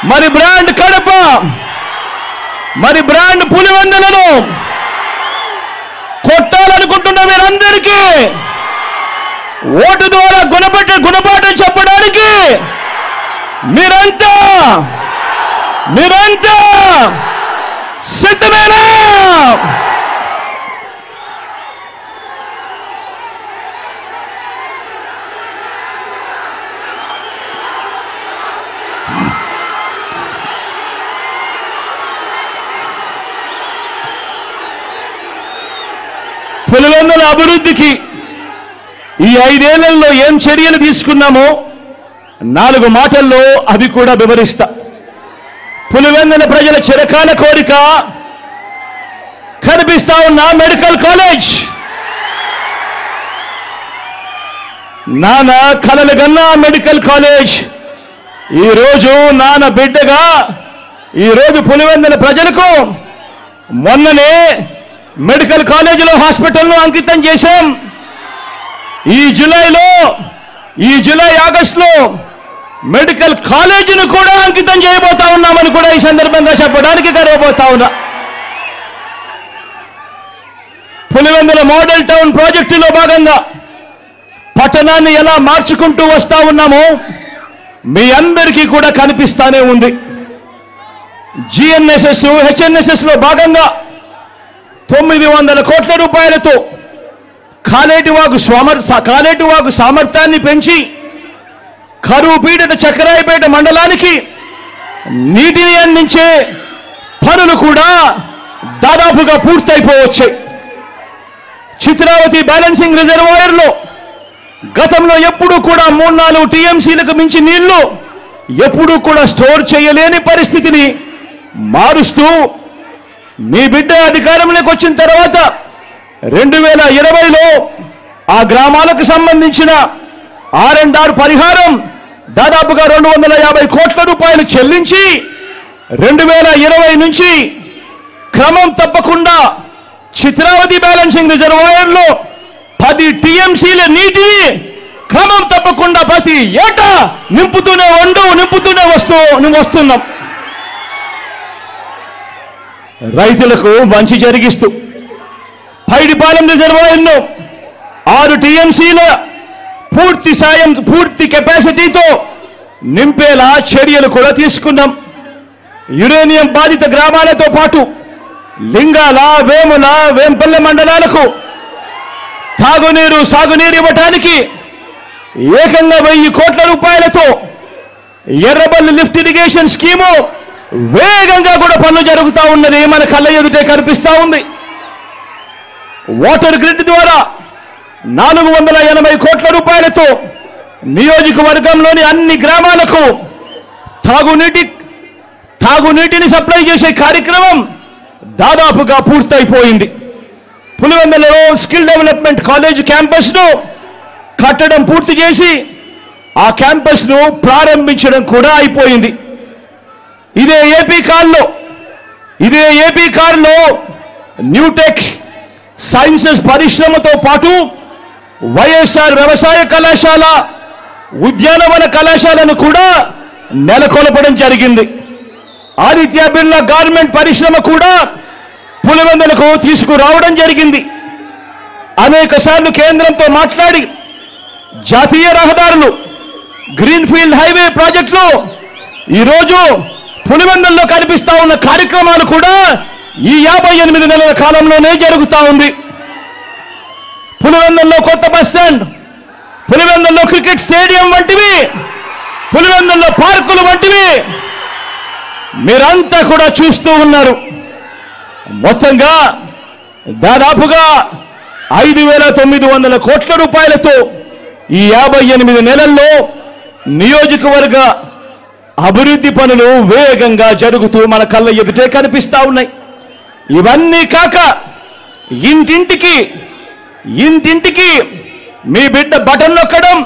మరి బ్రాండ్ కడప, మరి బ్రాండ్ పులివెందులను కొట్టాలనుకుంటున్న మీరందరికీ ఓటు ద్వారా గుణపాఠం చెప్పడానికి మీరంతా సిద్ధమేనా? పులివెందుల అభివృద్ధికి ఈ 5 ఏళ్లలో ఏం చర్యలు తీసుకున్నామో 4 మాటల్లో అవి కూడా వివరిస్తా. పులివెందుల ప్రజల చిరకాల కోరిక కనిపిస్తా ఉన్న మెడికల్ కాలేజ్. నాన్న కలలు గన్న మెడికల్ కాలేజ్ ఈరోజు నాన్న బిడ్డగా ఈరోజు పులివెందుల ప్రజలకు మొన్ననే మెడికల్ కాలేజీలో హాస్పిటల్ను అంకితం చేశాం. ఈ జూలై ఆగస్టులో మెడికల్ కాలేజీని కూడా అంకితం చేయబోతా ఉన్నామని కూడా ఈ సందర్భంగా చెప్పడానికి గర్వపోతా ఉన్నా. పులివెందుల మోడల్ టౌన్ ప్రాజెక్టులో భాగంగా పట్టణాన్ని ఎలా మార్చుకుంటూ వస్తా ఉన్నామో మీ అందరికీ కూడా కనిపిస్తానే ఉంది. GNSS, HNSS లో భాగంగా 900 కోట్ల రూపాయలతో కాలేటివాగు సామర్థ్యాన్ని పెంచి కరువు పీడిత చక్రాయపేట మండలానికి నీటిని అందించే పనులు కూడా దాదాపుగా పూర్తయిపోవచ్చాయి. చిత్రావతి బ్యాలెన్సింగ్ రిజర్వాయర్లో గతంలో ఎప్పుడూ కూడా 3-4 TMCలకు మించి నీళ్లు ఎప్పుడూ కూడా స్టోర్ చేయలేని పరిస్థితిని మారుస్తూ మీ బిడ్డ అధికారంలోకి వచ్చిన తర్వాత 2020లో ఆ గ్రామాలకు సంబంధించిన R&R పరిహారం దాదాపుగా 250 కోట్ల రూపాయలు చెల్లించి 2020 నుంచి క్రమం తప్పకుండా చిత్రావతి బ్యాలెన్సింగ్ రిజర్వాయర్లో 10 TMCల నీటిని క్రమం తప్పకుండా ప్రతి ఏటా నింపుతూనే వస్తున్నాం. రైతులకు మంచి జరిగిస్తూ పైడిపాలెం రిజర్వాయర్ను 6 TMCల పూర్తి కెపాసిటీతో నింపేలా చర్యలు కూడా తీసుకున్నాం. యురేనియం బాధిత గ్రామాలతో పాటు లింగాల, వేముల, వేంపల్లె మండలాలకు తాగునీరు, సాగునీరు ఇవ్వటానికి ఏకంగా 1000 కోట్ల రూపాయలతో ఎర్రబల్లి లిఫ్ట్ ఇరిగేషన్ స్కీము వేగంగా కూడా పనులు జరుగుతూ ఉన్నది మన కళ్ళ ఎదుటే కనిపిస్తా ఉంది. వాటర్ గ్రిడ్ ద్వారా 480 కోట్ల రూపాయలతో నియోజకవర్గంలోని అన్ని గ్రామాలకు తాగునీటిని సప్లై చేసే కార్యక్రమం దాదాపుగా పూర్తయిపోయింది. పులివెందులలో స్కిల్ డెవలప్మెంట్ కాలేజ్ క్యాంపస్ను కట్టడం పూర్తి చేసి ఆ క్యాంపస్ను ప్రారంభించడం కూడా అయిపోయింది. ఇదే ఏపీ కారులో న్యూటెక్ సైన్సెస్ పరిశ్రమతో పాటు వైఎస్ఆర్ వ్యవసాయ కళాశాల, ఉద్యానవన కళాశాలను కూడా నెలకొల్పడం జరిగింది. ఆదిత్య బిర్లా గార్మెంట్ పరిశ్రమ కూడా పులివెందులకు తీసుకురావడం జరిగింది. అనేక సార్లు కేంద్రంతో మాట్లాడి జాతీయ రహదారులు, గ్రీన్ఫీల్డ్ హైవే ప్రాజెక్టులు ఈరోజు పులివెందుల్లో కనిపిస్తా ఉన్న కార్యక్రమాలు కూడా ఈ 58 నెలల కాలంలోనే జరుగుతూ ఉంది. పులివెందుల్లో కొత్త బస్ స్టాండ్, పులివెందుల్లో క్రికెట్ స్టేడియం వంటివి, పులివెందుల్లో పార్కులు వంటివి మీరంతా కూడా చూస్తూ ఉన్నారు. మొత్తంగా దాదాపుగా 5,900 కోట్ల రూపాయలతో ఈ 58 నెలల్లో నియోజకవర్గ అభివృద్ధి పనులు వేగంగా జరుగుతూ మన కళ్ళ ఎదుటే కనిపిస్తా ఉన్నాయి. ఇవన్నీ కాక ఇంటింటికి మీ బిడ్డ బటన్ నొక్కడం,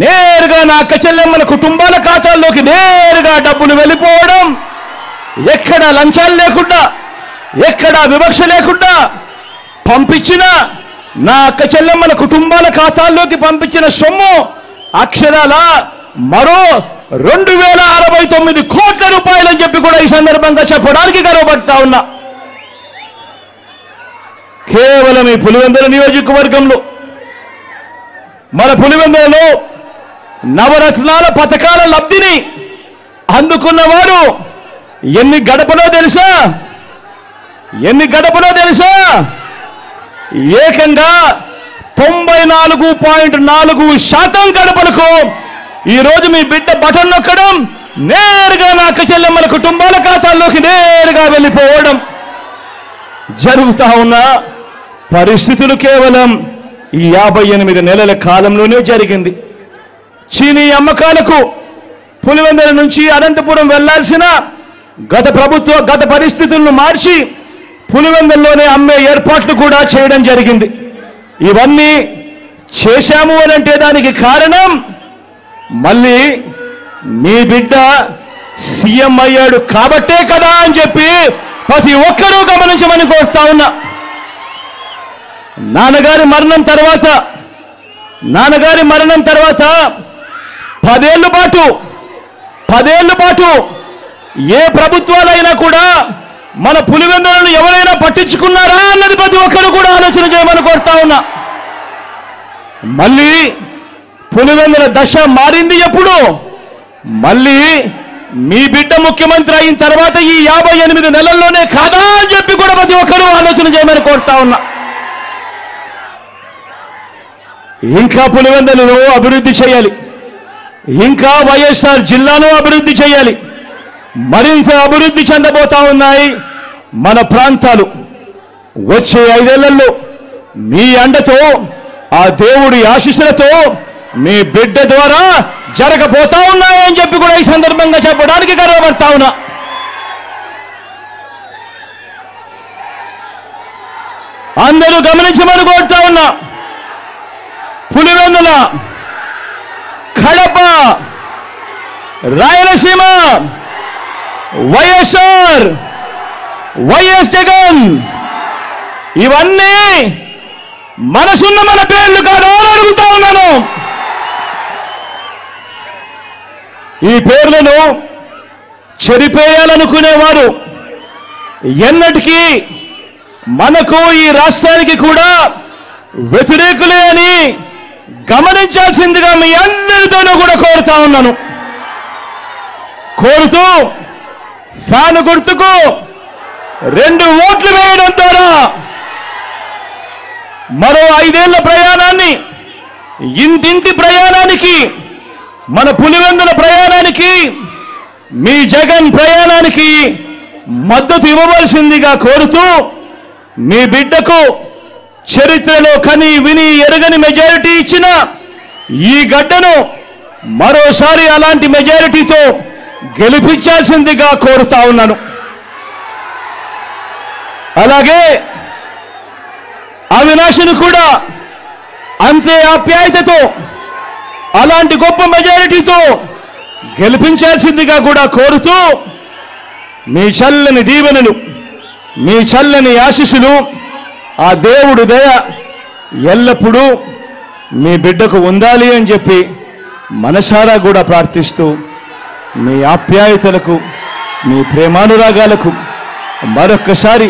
నేరుగా నా అక్క చెల్లెమ్మల కుటుంబాల ఖాతాల్లోకి నేరుగా డబ్బులు వెళ్ళిపోవడం, ఎక్కడా లంచాలు లేకుండా, ఎక్కడా వివక్ష లేకుండా పంపించిన నా అక్క చెల్లెమ్మల కుటుంబాల ఖాతాల్లోకి పంపించిన సొమ్ము అక్షరాల మరో 2069 కోట్ల రూపాయలని చెప్పి కూడా ఈ సందర్భంగా చెప్పడానికి గర్వపడతా ఉన్నా. కేవలం ఈ పులివెందుల నియోజకవర్గంలో మన పులివెందులలో నవరత్నాల పథకాల లబ్ధిని అందుకున్నవారు ఎన్ని గడపలో తెలుసా? ఏకంగా 94.4% గడపలకు ఈరోజు మీ బిడ్డ బటన్ నొక్కడం, నేరుగా నా అక్క చెల్లెమ్మల కుటుంబాల ఖాతాల్లోకి నేరుగా వెళ్ళిపోవడం జరుగుతా ఉన్న పరిస్థితులు కేవలం ఈ 58 నెలల కాలంలోనే జరిగింది. చీనీ అమ్మకాలకు పులివెందుల నుంచి అనంతపురం వెళ్లాల్సిన గత పరిస్థితులను మార్చి పులివెందుల్లోనే అమ్మే ఏర్పాట్లు కూడా చేయడం జరిగింది. ఇవన్నీ చేశాము అనంటే దానికి కారణం మళ్ళీ మీ బిడ్డ సీఎం అయ్యాడు కాబట్టే కదా అని చెప్పి ప్రతి ఒక్కరూ గమనించమని కోరుతా ఉన్నా. నాన్నగారి మరణం తర్వాత 10 ఏళ్ల పాటు ఏ ప్రభుత్వాలైనా కూడా మన పులివెందులను ఎవరైనా పట్టించుకున్నారా అన్నది ప్రతి ఒక్కరు కూడా ఆలోచన చేయమని కోరుతా ఉన్నా. మళ్ళీ పులివెందుల దశ మారింది ఎప్పుడు? మళ్ళీ మీ బిడ్డ ముఖ్యమంత్రి అయిన తర్వాత ఈ 58 నెలల్లోనే కాదా అని చెప్పి కూడా ప్రతి ఒక్కరూ ఆలోచన చేయమని కోరుతా ఉన్నా. ఇంకా పులివెందులను అభివృద్ధి చేయాలి, ఇంకా వైఎస్ఆర్ జిల్లాను అభివృద్ధి చేయాలి. మరింత అభివృద్ధి చెందబోతా ఉన్నాయి మన ప్రాంతాలు. వచ్చే 5 ఏళ్లలో మీ అండతో, ఆ దేవుడి ఆశీస్సులతో మీ బిడ్డ ద్వారా జరగబోతా ఉన్నాయని చెప్పి కూడా ఈ సందర్భంగా చెప్పడానికి గర్వపడతా ఉన్నా. అందరూ గమనించమని కోరుతా ఉన్నా. పులివెందుల, కడప, రాయలసీమ, వైఎస్ఆర్, వైఎస్ జగన్ ఇవన్నీ మనసున్న మన పేర్లు కాదా అని అడుగుతా ఉన్నాను. ఈ పేర్లను చెరిపేయాలనుకునేవారు ఎన్నటికీ మనకు ఈ రాష్ట్రానికి కూడా వ్యతిరేకులే అని గమనించాల్సిందిగా మీ అందరితోనూ కూడా కోరుతా ఉన్నాను. కోరుతూ ఫ్యాన్ గుర్తుకు 2 ఓట్లు వేయడం ద్వారా మరో 5 ఏళ్ల ప్రయాణాన్ని, ఇంటింటి ప్రయాణానికి, మన పులివెందుల ప్రయాణానికి, మీ జగన్ ప్రయాణానికి మద్దతు ఇవ్వవలసిందిగా కోరుతూ మీ బిడ్డకు చరిత్రలో కని విని ఎరగని మెజారిటీ ఇచ్చిన ఈ గడ్డను మరోసారి అలాంటి మెజారిటీతో గెలిపించాల్సిందిగా కోరుతా ఉన్నాను. అలాగే అవినాష్ను కూడా అంతే ఆప్యాయతతో, అలాంటి గొప్ప మెజారిటీతో గెలిపించాల్సిందిగా కూడా కోరుతూ మీ చల్లని దీవెనలు, మీ చల్లని ఆశీస్సులు, ఆ దేవుడు దయ ఎల్లప్పుడూ మీ బిడ్డకు ఉండాలి అని చెప్పి మనసారా కూడా ప్రార్థిస్తూ మీ ఆప్యాయతలకు, మీ ప్రేమానురాగాలకు మరొక్కసారి